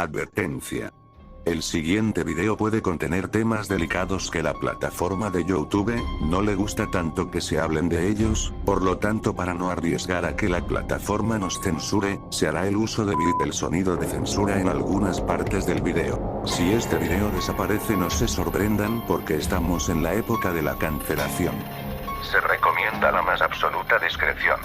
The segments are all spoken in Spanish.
Advertencia. El siguiente video puede contener temas delicados que la plataforma de YouTube no le gusta tanto que se hablen de ellos, por lo tanto, para no arriesgar a que la plataforma nos censure, se hará el uso de el sonido de censura en algunas partes del video. Si este video desaparece, no se sorprendan porque estamos en la época de la cancelación. Se recomienda la más absoluta discreción.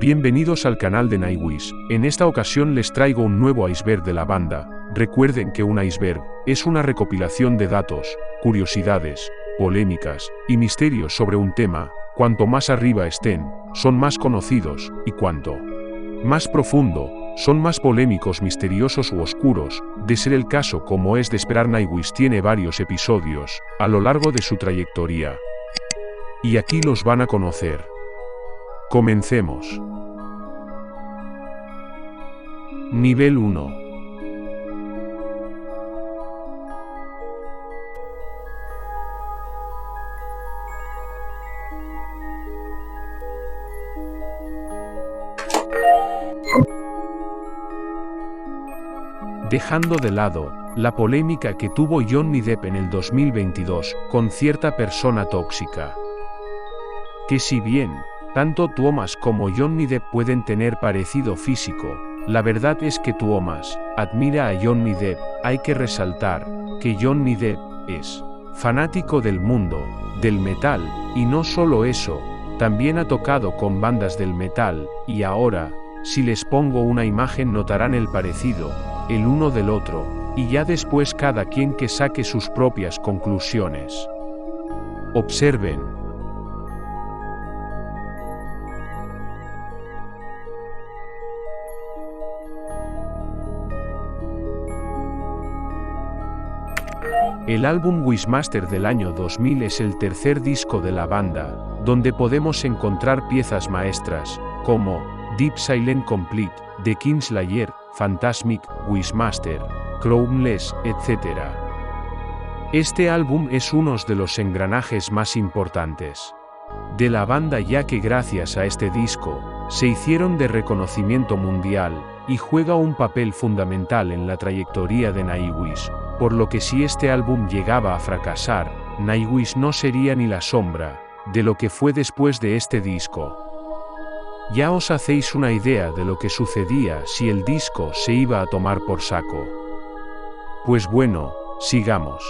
Bienvenidos al canal de Nightwish. En esta ocasión les traigo un nuevo iceberg de la banda. Recuerden que un iceberg es una recopilación de datos, curiosidades, polémicas y misterios sobre un tema. Cuanto más arriba estén, son más conocidos, y cuanto más profundo, son más polémicos, misteriosos u oscuros. De ser el caso, como es de esperar, Nightwish tiene varios episodios a lo largo de su trayectoria. Y aquí los van a conocer. Comencemos. Nivel 1. Dejando de lado la polémica que tuvo Johnny Depp en el 2022 con cierta persona tóxica, que si bien tanto Thomas como Johnny Depp pueden tener parecido físico, la verdad es que Thomas admira a Johnny Depp. Hay que resaltar que Johnny Depp es fanático del mundo del metal, y no solo eso, también ha tocado con bandas del metal, y ahora, si les pongo una imagen notarán el parecido, el uno del otro, y ya después cada quien que saque sus propias conclusiones. Observen. El álbum Wishmaster del año 2000 es el tercer disco de la banda, donde podemos encontrar piezas maestras, como Deep Silent Complete, The Kingslayer, Fantasmic, Wishmaster, Crownless, etc. Este álbum es uno de los engranajes más importantes de la banda, ya que gracias a este disco, se hicieron de reconocimiento mundial, y juega un papel fundamental en la trayectoria de Nightwish. Por lo que si este álbum llegaba a fracasar, Nightwish no sería ni la sombra de lo que fue después de este disco. Ya os hacéis una idea de lo que sucedía si el disco se iba a tomar por saco. Pues bueno, sigamos.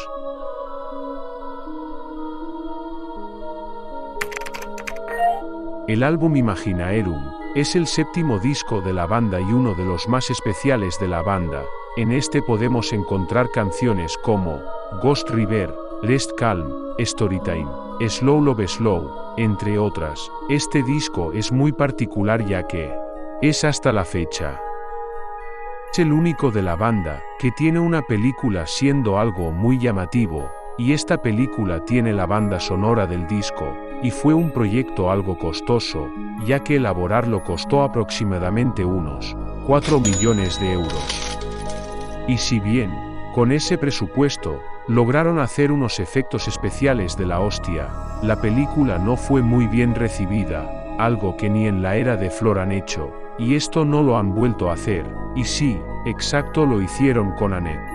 El álbum Imaginaerum es el séptimo disco de la banda y uno de los más especiales de la banda. En este podemos encontrar canciones como Ghost River, Rest Calm, Storytime, Slow Love Slow, entre otras. Este disco es muy particular ya que es hasta la fecha es el único de la banda que tiene una película, siendo algo muy llamativo, y esta película tiene la banda sonora del disco, y fue un proyecto algo costoso, ya que elaborarlo costó aproximadamente unos 4 millones de euros. Y si bien, con ese presupuesto, lograron hacer unos efectos especiales de la hostia, la película no fue muy bien recibida, algo que ni en la era de Flor han hecho, y esto no lo han vuelto a hacer, y sí, exacto, lo hicieron con Annette.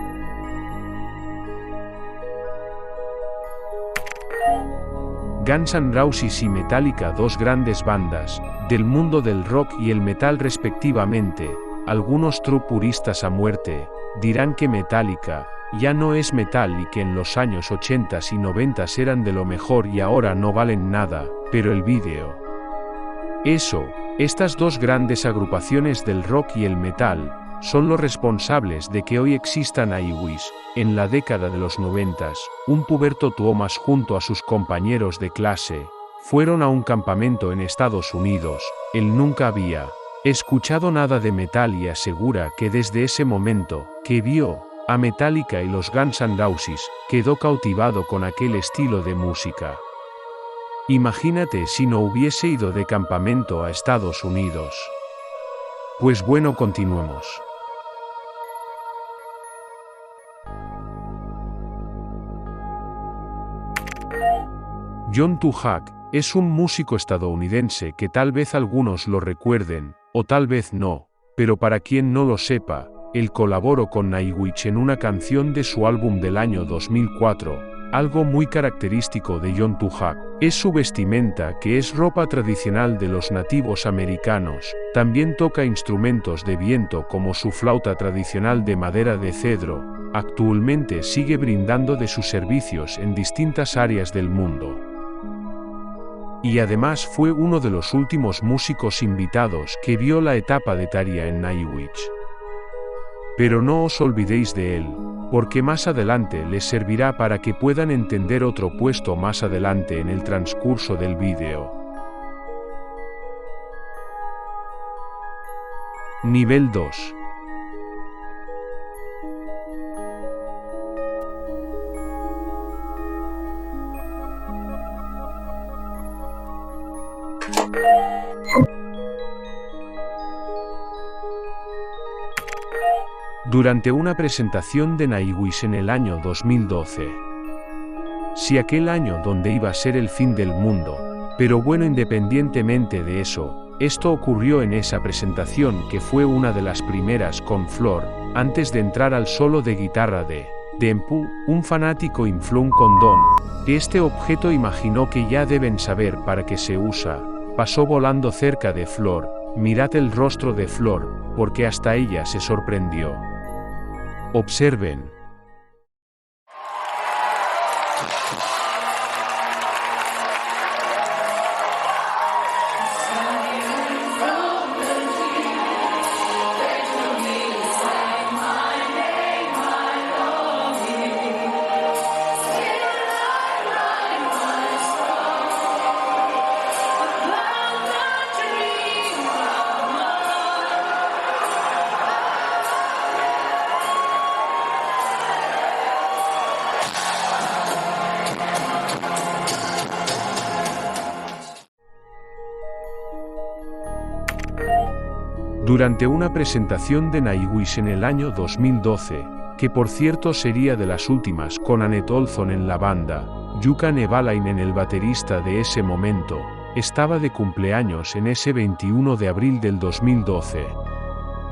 Guns N' Roses y Metallica, dos grandes bandas del mundo del rock y el metal respectivamente. Algunos true puristas a muerte dirán que Metallica ya no es metal y que en los años 80 y 90 eran de lo mejor y ahora no valen nada, pero el vídeo. Estas dos grandes agrupaciones del rock y el metal son los responsables de que hoy exista Nightwish. En la década de los 90, un puberto Thomas junto a sus compañeros de clase fueron a un campamento en Estados Unidos. Él nunca había escuchado nada de metal y asegura que desde ese momento que vio a Metallica y los Guns N' Roses, quedó cautivado con aquel estilo de música. Imagínate si no hubiese ido de campamento a Estados Unidos. Pues bueno, continuemos. John Tujak es un músico estadounidense que tal vez algunos lo recuerden, o tal vez no, pero para quien no lo sepa, él colaboró con Nightwish en una canción de su álbum del año 2004. Algo muy característico de John Tujak es su vestimenta, que es ropa tradicional de los nativos americanos. También toca instrumentos de viento como su flauta tradicional de madera de cedro. Actualmente sigue brindando de sus servicios en distintas áreas del mundo. Y además fue uno de los últimos músicos invitados que vio la etapa de Tarja en Nightwish. Pero no os olvidéis de él, porque más adelante les servirá para que puedan entender otro puesto más adelante en el transcurso del vídeo. Nivel 2. Durante una presentación de Nightwish en el año 2012. Si aquel año donde iba a ser el fin del mundo, pero bueno, independientemente de eso, esto ocurrió en esa presentación que fue una de las primeras con Floor, antes de entrar al solo de guitarra de Empu, un fanático infló un condón. Este objeto imaginó que ya deben saber para qué se usa, pasó volando cerca de Floor, mirad el rostro de Floor, porque hasta ella se sorprendió. Observen. Durante una presentación de Nightwish en el año 2012, que por cierto sería de las últimas con Annette Olzon en la banda, Jukka Nevalainen, el baterista de ese momento, estaba de cumpleaños en ese 21 de abril del 2012.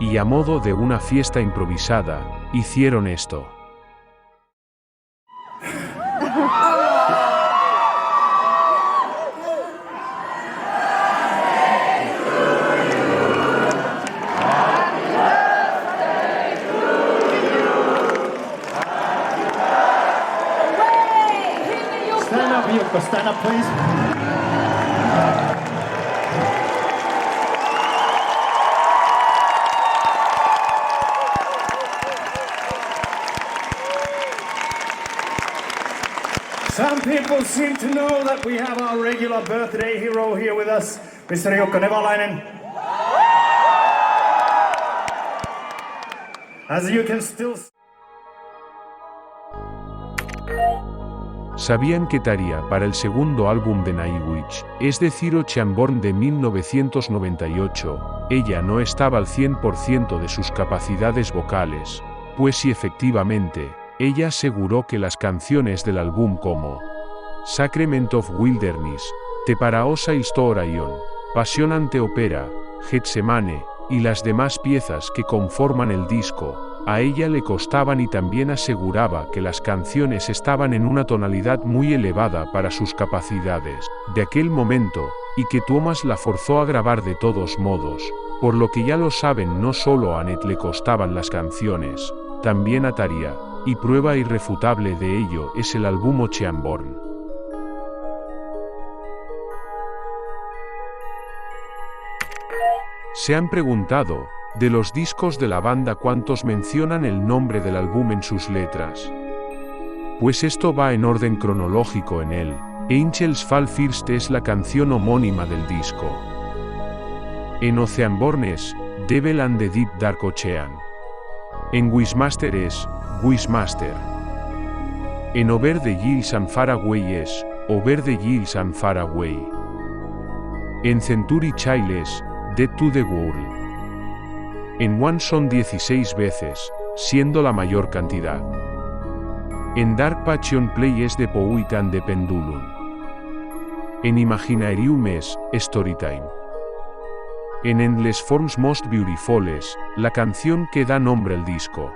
Y a modo de una fiesta improvisada, hicieron esto. Stand up, please. Some people seem to know that we have our regular birthday hero here with us, Mr. Jukka Nevalainen. As you can still see. ¿Sabían que Tarja para el segundo álbum de Nightwish, es decir Oceanborn de 1998, ella no estaba al 100% de sus capacidades vocales? Pues sí, efectivamente, ella aseguró que las canciones del álbum como Sacrament of Wilderness, Te Paraosa Historion, Passion ante Opera, Getsemane, y las demás piezas que conforman el disco, a ella le costaban, y también aseguraba que las canciones estaban en una tonalidad muy elevada para sus capacidades de aquel momento, y que Thomas la forzó a grabar de todos modos, por lo que ya lo saben, no solo a Annette le costaban las canciones, también a Tarja, y prueba irrefutable de ello es el álbum Oceanborn. ¿Se han preguntado, de los discos de la banda, cuántos mencionan el nombre del álbum en sus letras? Pues esto va en orden cronológico en él. Angels Fall First es la canción homónima del disco. En Oceanborn es Devil and the Deep Dark Ocean. En Wishmaster es Wishmaster. En Over the Hills and Far Away es Over the Hills and Far Away. En Century Child es Dead to the World. En One son 16 veces, siendo la mayor cantidad. En Dark Passion Play es The Poet and the Pendulum. En Imaginarium es Storytime. En Endless Forms Most Beautifules, la canción que da nombre al disco.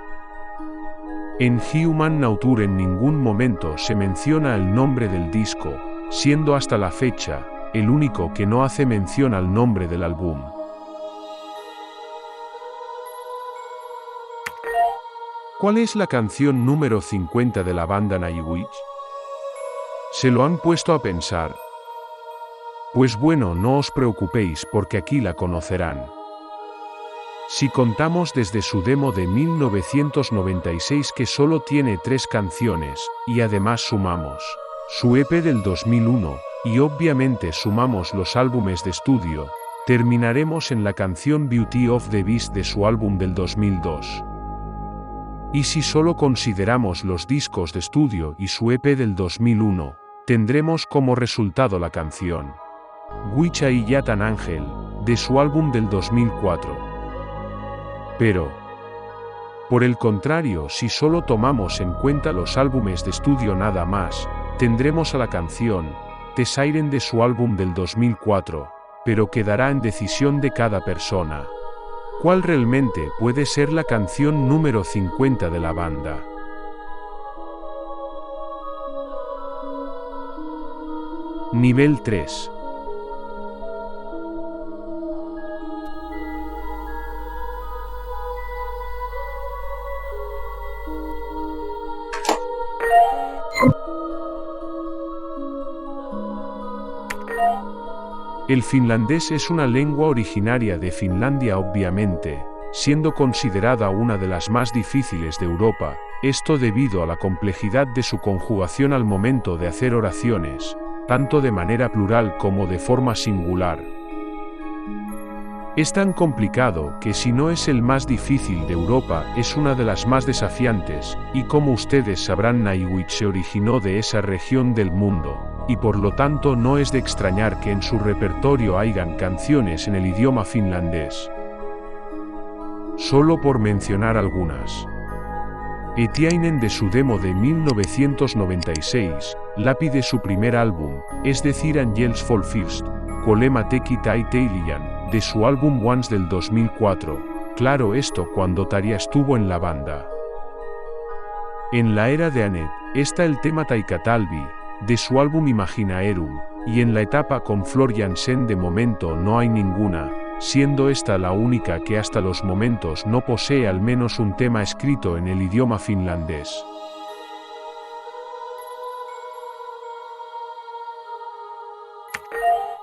En Human Nature en ningún momento se menciona el nombre del disco, siendo hasta la fecha, el único que no hace mención al nombre del álbum. ¿Cuál es la canción número 50 de la banda Nightwish? ¿Se lo han puesto a pensar? Pues bueno, no os preocupéis porque aquí la conocerán. Si contamos desde su demo de 1996 que solo tiene 3 canciones, y además sumamos su EP del 2001, y obviamente sumamos los álbumes de estudio, terminaremos en la canción Beauty of the Beast de su álbum del 2002. Y si solo consideramos los discos de estudio y su EP del 2001, tendremos como resultado la canción Witch I Yat an Angel, de su álbum del 2004. Pero, por el contrario, si solo tomamos en cuenta los álbumes de estudio nada más, tendremos a la canción The Siren de su álbum del 2004, pero quedará en decisión de cada persona. ¿Cuál realmente puede ser la canción número 50 de la banda? Nivel 3. El finlandés es una lengua originaria de Finlandia obviamente, siendo considerada una de las más difíciles de Europa, esto debido a la complejidad de su conjugación al momento de hacer oraciones, tanto de manera plural como de forma singular. Es tan complicado que si no es el más difícil de Europa es una de las más desafiantes, y como ustedes sabrán Nightwish se originó de esa región del mundo, y por lo tanto no es de extrañar que en su repertorio hayan canciones en el idioma finlandés. Solo por mencionar algunas. Etiainen de su demo de 1996, Läpi de su primer álbum, es decir Angels Fall First, Kolema Teki Tai Teilian, de su álbum Once del 2004, claro esto cuando Tarja estuvo en la banda. En la era de Anet, está el tema Taikatalvi, de su álbum Imaginaerum, y en la etapa con Floor Jansen de momento no hay ninguna, siendo esta la única que hasta los momentos no posee al menos un tema escrito en el idioma finlandés.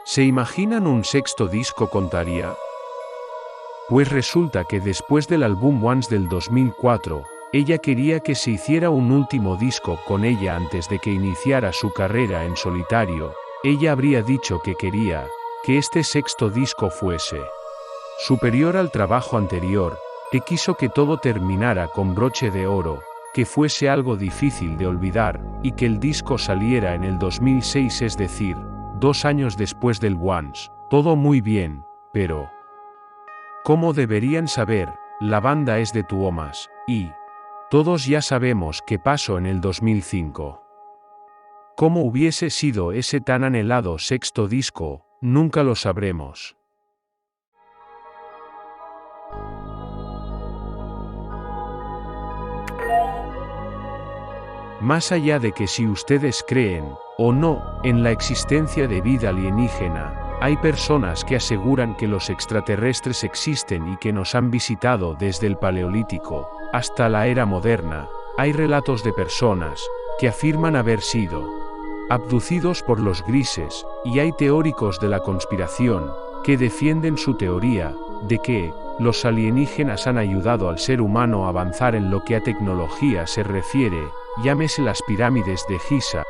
¿Se imaginan un sexto disco con Tarja? Pues resulta que después del álbum Once del 2004, ella quería que se hiciera un último disco con ella antes de que iniciara su carrera en solitario. Ella habría dicho que quería que este sexto disco fuese superior al trabajo anterior, que quiso que todo terminara con broche de oro, que fuese algo difícil de olvidar, y que el disco saliera en el 2006, es decir, 2 años después del Once. Todo muy bien, pero como deberían saber, la banda es de Tuomas, y todos ya sabemos qué pasó en el 2005. ¿Cómo hubiese sido ese tan anhelado sexto disco? Nunca lo sabremos. Más allá de que si ustedes creen, o no, en la existencia de vida alienígena, hay personas que aseguran que los extraterrestres existen y que nos han visitado desde el Paleolítico hasta la era moderna. Hay relatos de personas que afirman haber sido abducidos por los grises, y hay teóricos de la conspiración que defienden su teoría de que los alienígenas han ayudado al ser humano a avanzar en lo que a tecnología se refiere, llámese las pirámides de Giza,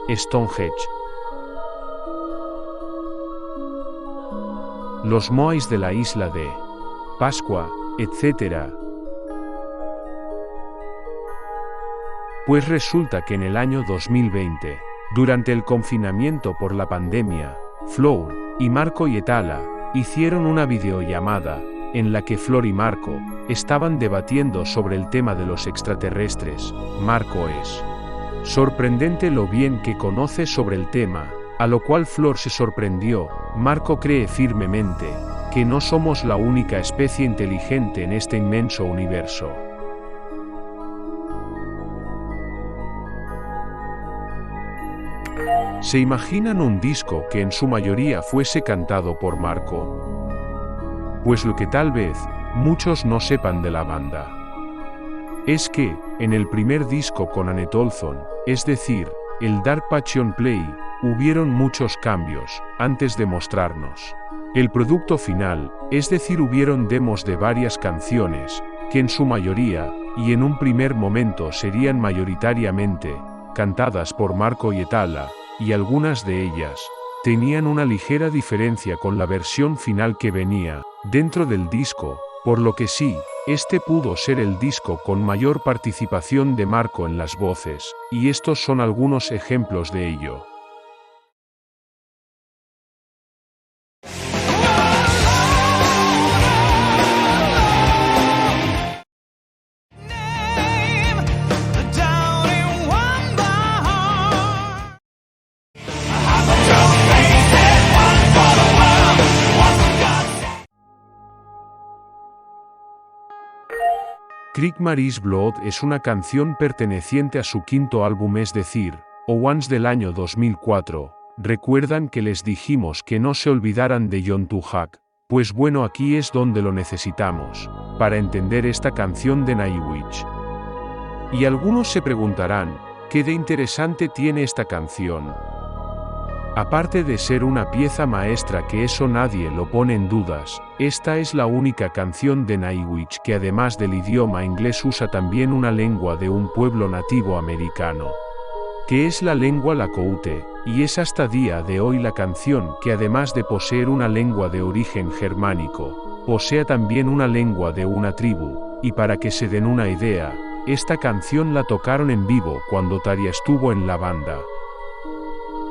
Stonehenge, los moais de la isla de Pascua, etc. Pues resulta que en el año 2020, durante el confinamiento por la pandemia, Floor y Marco Hietala hicieron una videollamada, en la que Floor y Marco estaban debatiendo sobre el tema de los extraterrestres. Marco es Sorprendente lo bien que conoce sobre el tema, a lo cual Flor se sorprendió. Marco cree firmemente que no somos la única especie inteligente en este inmenso universo. ¿Se imaginan un disco que en su mayoría fuese cantado por Marco? Pues lo que tal vez muchos no sepan de la banda es que, en el primer disco con Annette Olzon, es decir, el Dark Passion Play, hubieron muchos cambios antes de mostrarnos el producto final, es decir, hubieron demos de varias canciones, que en su mayoría, y en un primer momento serían mayoritariamente, cantadas por Marco y Etala, y algunas de ellas tenían una ligera diferencia con la versión final que venía dentro del disco, por lo que sí, este pudo ser el disco con mayor participación de Marco en las voces, y estos son algunos ejemplos de ello. Creek Mary's Blood es una canción perteneciente a su quinto álbum, es decir, Once del año 2004. ¿Recuerdan que les dijimos que no se olvidaran de John Tujak? Pues bueno, aquí es donde lo necesitamos, para entender esta canción de Nightwish. Y algunos se preguntarán, ¿qué de interesante tiene esta canción? Aparte de ser una pieza maestra, que eso nadie lo pone en dudas, esta es la única canción de Nightwish que además del idioma inglés usa también una lengua de un pueblo nativo americano, que es la lengua Lakota, y es hasta día de hoy la canción que además de poseer una lengua de origen germánico, posee también una lengua de una tribu, y para que se den una idea, esta canción la tocaron en vivo cuando Tarja estuvo en la banda.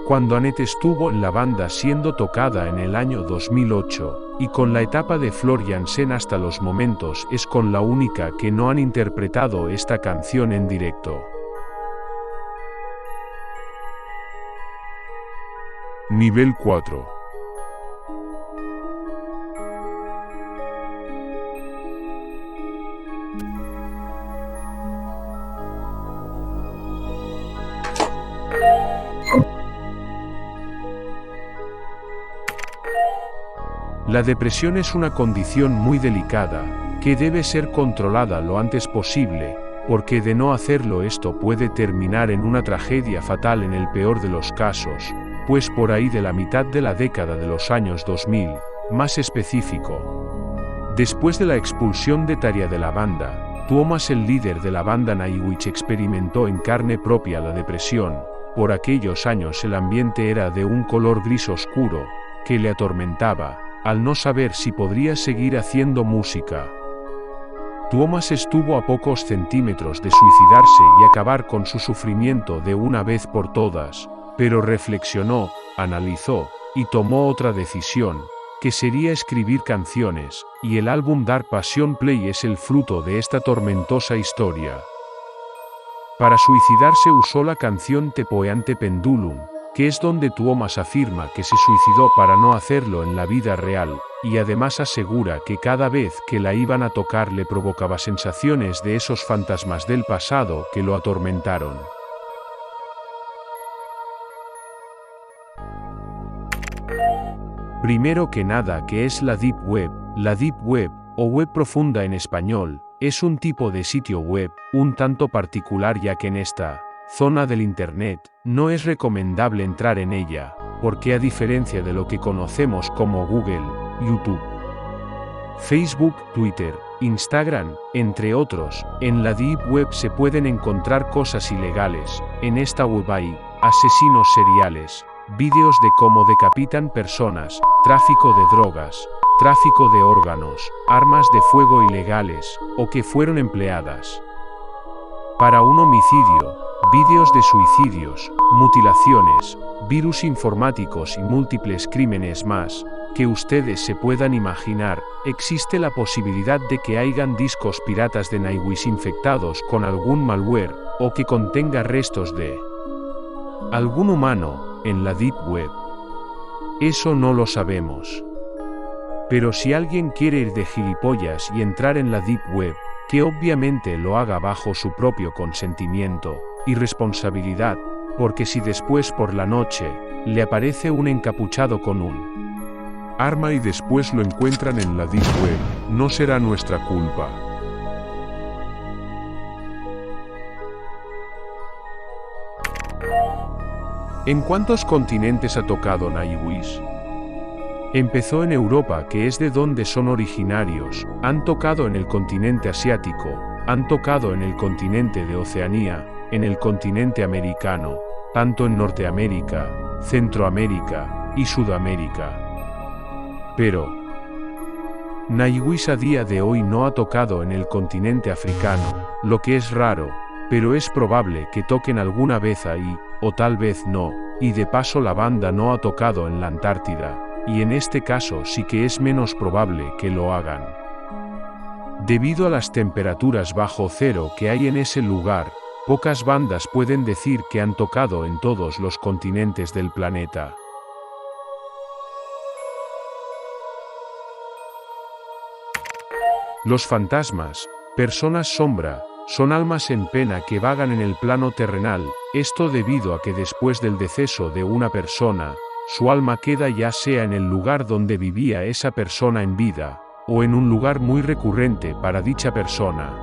Cuando Annette estuvo en la banda siendo tocada en el año 2008, y con la etapa de Floor Jansen hasta los momentos es con la única que no han interpretado esta canción en directo. Nivel 4. La depresión es una condición muy delicada, que debe ser controlada lo antes posible, porque de no hacerlo esto puede terminar en una tragedia fatal en el peor de los casos, pues por ahí de la mitad de la década de los años 2000, más específico. Después de la expulsión de Tarja de la banda, Tuomas, el líder de la banda Nightwish, experimentó en carne propia la depresión. Por aquellos años el ambiente era de un color gris oscuro, que le atormentaba, al no saber si podría seguir haciendo música. Tuomas estuvo a pocos centímetros de suicidarse y acabar con su sufrimiento de una vez por todas, pero reflexionó, analizó, y tomó otra decisión, que sería escribir canciones, y el álbum Dark Passion Play es el fruto de esta tormentosa historia. Para suicidarse usó la canción Te Poeante Pendulum, que es donde Tuomas afirma que se suicidó para no hacerlo en la vida real, y además asegura que cada vez que la iban a tocar le provocaba sensaciones de esos fantasmas del pasado que lo atormentaron. Primero que nada, ¿qué es la Deep Web? La Deep Web, o web profunda en español, es un tipo de sitio web, un tanto particular, ya que en esta zona del Internet, no es recomendable entrar en ella, porque a diferencia de lo que conocemos como Google, YouTube, Facebook, Twitter, Instagram, entre otros, en la Deep Web se pueden encontrar cosas ilegales. En esta web hay asesinos seriales, vídeos de cómo decapitan personas, tráfico de drogas, tráfico de órganos, armas de fuego ilegales, o que fueron empleadas para un homicidio, vídeos de suicidios, mutilaciones, virus informáticos y múltiples crímenes más, que ustedes se puedan imaginar. Existe la posibilidad de que hayan discos piratas de Nightwish infectados con algún malware, o que contenga restos de algún humano en la Deep Web. Eso no lo sabemos. Pero si alguien quiere ir de gilipollas y entrar en la Deep Web, que obviamente lo haga bajo su propio consentimiento y responsabilidad, porque si después por la noche le aparece un encapuchado con un arma y después lo encuentran en la Deep Web, no será nuestra culpa. ¿En cuántos continentes ha tocado Nightwish? Empezó en Europa, que es de donde son originarios, han tocado en el continente asiático, han tocado en el continente de Oceanía, en el continente americano, tanto en Norteamérica, Centroamérica y Sudamérica. Pero Nightwish a día de hoy no ha tocado en el continente africano, lo que es raro, pero es probable que toquen alguna vez ahí, o tal vez no, y de paso la banda no ha tocado en la Antártida, y en este caso sí que es menos probable que lo hagan. Debido a las temperaturas bajo cero que hay en ese lugar, pocas bandas pueden decir que han tocado en todos los continentes del planeta. Los fantasmas, personas sombra, son almas en pena que vagan en el plano terrenal, esto debido a que después del deceso de una persona, su alma queda ya sea en el lugar donde vivía esa persona en vida, o en un lugar muy recurrente para dicha persona.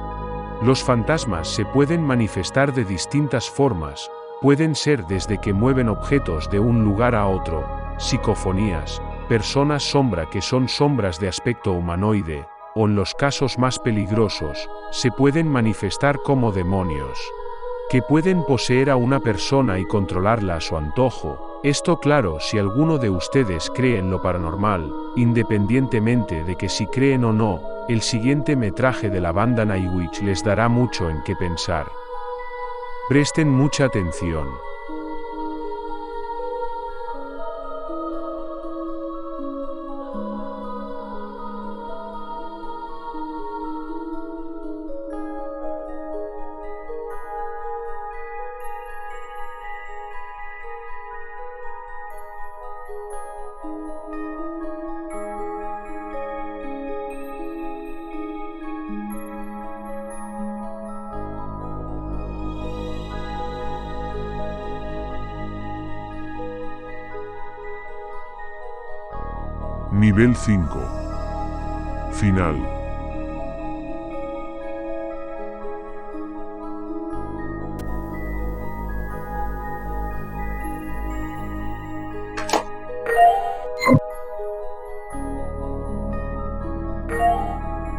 Los fantasmas se pueden manifestar de distintas formas, pueden ser desde que mueven objetos de un lugar a otro, psicofonías, personas sombra que son sombras de aspecto humanoide, o en los casos más peligrosos, se pueden manifestar como demonios, que pueden poseer a una persona y controlarla a su antojo. Esto claro si alguno de ustedes cree en lo paranormal, independientemente de que si creen o no, el siguiente metraje de la banda Nightwish les dará mucho en qué pensar. Presten mucha atención. Nivel 5. Final.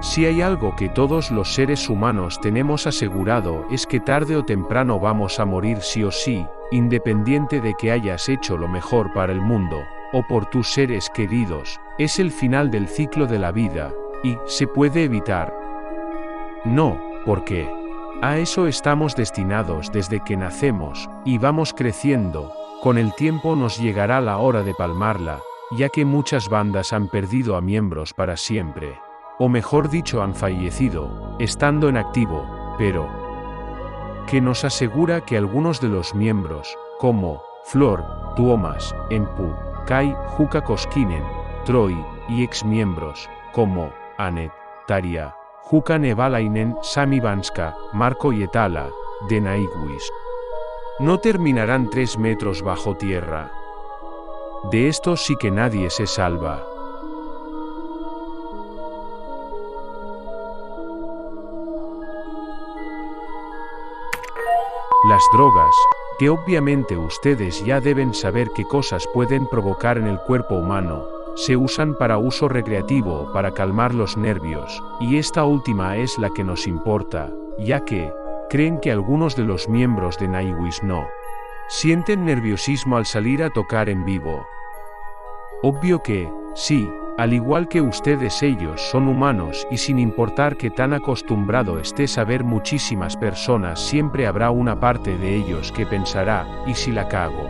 Si hay algo que todos los seres humanos tenemos asegurado es que tarde o temprano vamos a morir sí o sí, independiente de que hayas hecho lo mejor para el mundo, o por tus seres queridos, es el final del ciclo de la vida, y ¿se puede evitar? No, porque a eso estamos destinados desde que nacemos, y vamos creciendo, con el tiempo nos llegará la hora de palmarla, ya que muchas bandas han perdido a miembros para siempre. O mejor dicho han fallecido, estando en activo, pero que nos asegura que algunos de los miembros, como Flor, Tuomas, Empu, Kai, Jukka Koskinen, Troy, y ex-miembros, como Anet, Tarja, Jukka Nevalainen, Sami Vanska, Marko y Etala, de Nightwish, no terminarán 3 metros bajo tierra. De esto sí que nadie se salva. Las drogas, que obviamente ustedes ya deben saber qué cosas pueden provocar en el cuerpo humano, se usan para uso recreativo o para calmar los nervios, y esta última es la que nos importa, ya que creen que algunos de los miembros de Nightwish no sienten nerviosismo al salir a tocar en vivo. Obvio que, sí, al igual que ustedes ellos son humanos y sin importar que tan acostumbrado estés a ver muchísimas personas siempre habrá una parte de ellos que pensará, ¿y si la cago?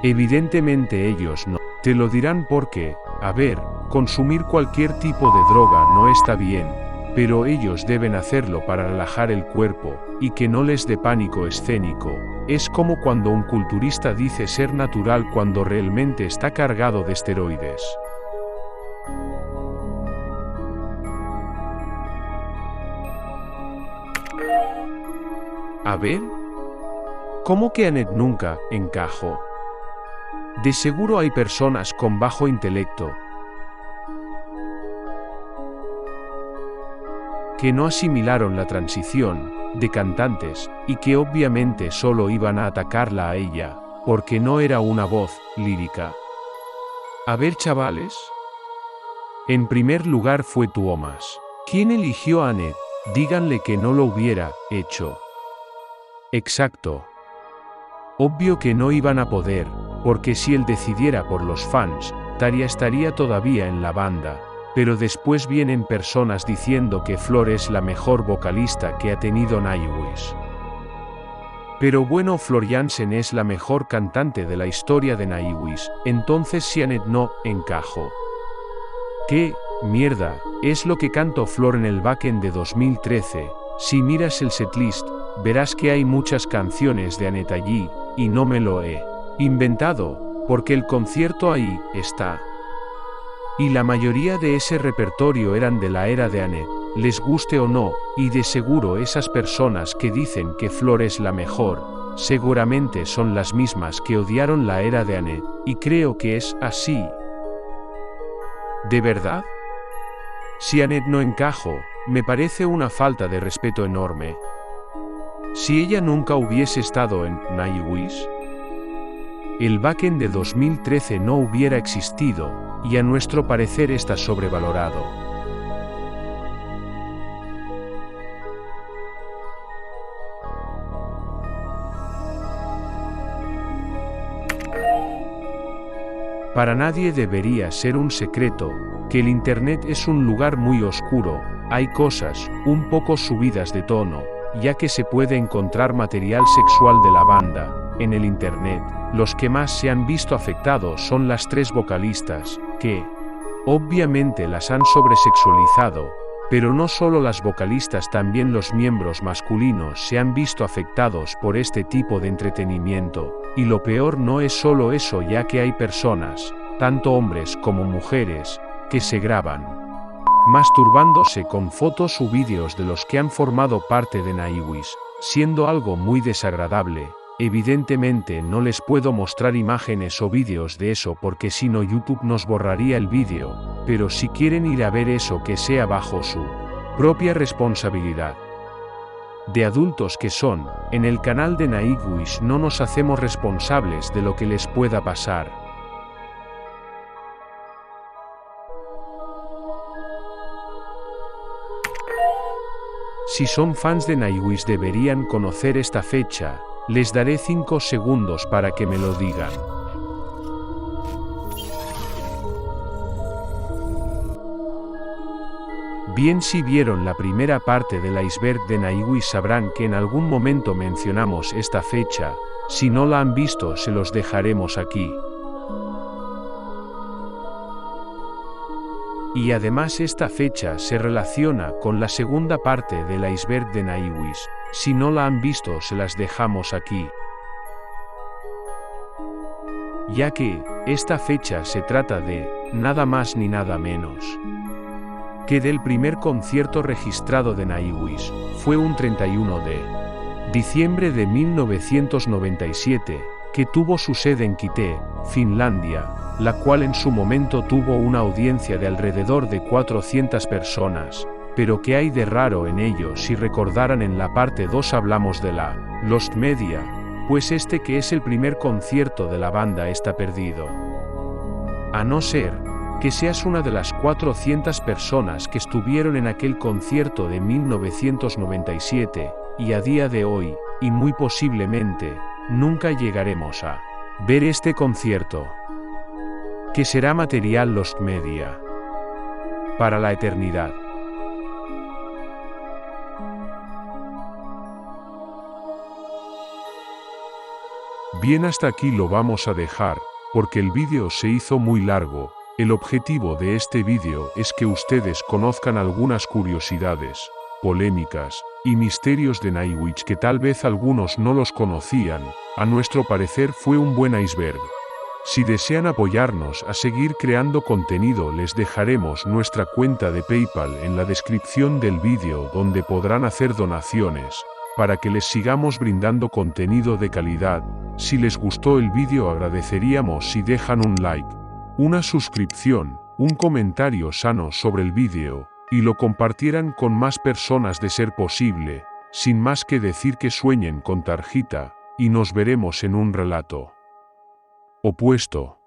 Evidentemente ellos no te lo dirán porque, a ver, consumir cualquier tipo de droga no está bien, pero ellos deben hacerlo para relajar el cuerpo, y que no les dé pánico escénico. Es como cuando un culturista dice ser natural cuando realmente está cargado de esteroides. A ver, ¿cómo que Annette nunca encajó? De seguro hay personas con bajo intelecto que no asimilaron la transición de cantantes y que obviamente solo iban a atacarla a ella, porque no era una voz lírica. A ver, chavales. En primer lugar fue Tuomas. ¿Quién eligió a Annette? Díganle que no lo hubiera hecho. Exacto. Obvio que no iban a poder, porque si él decidiera por los fans, Tarja estaría todavía en la banda. Pero después vienen personas diciendo que Flor es la mejor vocalista que ha tenido Nightwish. Pero bueno, Floor Jansen es la mejor cantante de la historia de Nightwish, entonces si Annette no encajó. ¿Qué mierda es lo que cantó Flor en el Wacken de 2013? Si miras el setlist, verás que hay muchas canciones de Annette allí, y no me lo he inventado, porque el concierto ahí está. Y la mayoría de ese repertorio eran de la era de Annette, les guste o no, y de seguro esas personas que dicen que Flor es la mejor, seguramente son las mismas que odiaron la era de Annette, y creo que es así. ¿De verdad? Si Annette no encajó, me parece una falta de respeto enorme. Si ella nunca hubiese estado en Nightwish, el Wacken de 2013 no hubiera existido, y a nuestro parecer está sobrevalorado. Para nadie debería ser un secreto, que el Internet es un lugar muy oscuro, hay cosas, un poco subidas de tono, ya que se puede encontrar material sexual de la banda, en el Internet. Los que más se han visto afectados son las tres vocalistas, que, obviamente las han sobresexualizado, pero no solo las vocalistas, también los miembros masculinos se han visto afectados por este tipo de entretenimiento, y lo peor no es solo eso, ya que hay personas, tanto hombres como mujeres, que se graban masturbándose con fotos o vídeos de los que han formado parte de Nightwish, siendo algo muy desagradable. Evidentemente no les puedo mostrar imágenes o vídeos de eso porque si no YouTube nos borraría el vídeo, pero si quieren ir a ver eso que sea bajo su propia responsabilidad. De adultos que son, en el canal de Nightwish no nos hacemos responsables de lo que les pueda pasar. Si son fans de Nightwish deberían conocer esta fecha. Les daré 5 segundos para que me lo digan. Bien, si vieron la primera parte del iceberg de Nightwish sabrán que en algún momento mencionamos esta fecha, si no la han visto se los dejaremos aquí. Y además esta fecha se relaciona con la segunda parte del iceberg de Nightwish. Si no la han visto se las dejamos aquí. Ya que, esta fecha se trata de, nada más ni nada menos que del primer concierto registrado de Nightwish, fue un 31 de diciembre de 1997, que tuvo su sede en Kitee, Finlandia, la cual en su momento tuvo una audiencia de alrededor de 400 personas. Pero ¿qué hay de raro en ello? Si recordaran en la parte 2 hablamos de la Lost Media, pues este que es el primer concierto de la banda está perdido. A no ser que seas una de las 400 personas que estuvieron en aquel concierto de 1997, y a día de hoy, y muy posiblemente, nunca llegaremos a ver este concierto, que será material Lost Media para la eternidad. Bien, hasta aquí lo vamos a dejar, porque el vídeo se hizo muy largo, El objetivo de este vídeo es que ustedes conozcan algunas curiosidades, polémicas y misterios de Nightwish que tal vez algunos no los conocían. A nuestro parecer fue un buen iceberg. Si desean apoyarnos a seguir creando contenido, les dejaremos nuestra cuenta de PayPal en la descripción del vídeo, donde podrán hacer donaciones para que les sigamos brindando contenido de calidad. Si les gustó el vídeo, agradeceríamos si dejan un like, una suscripción, un comentario sano sobre el vídeo y lo compartieran con más personas de ser posible. Sin más que decir, que sueñen con Tarjita y nos veremos en un relato opuesto.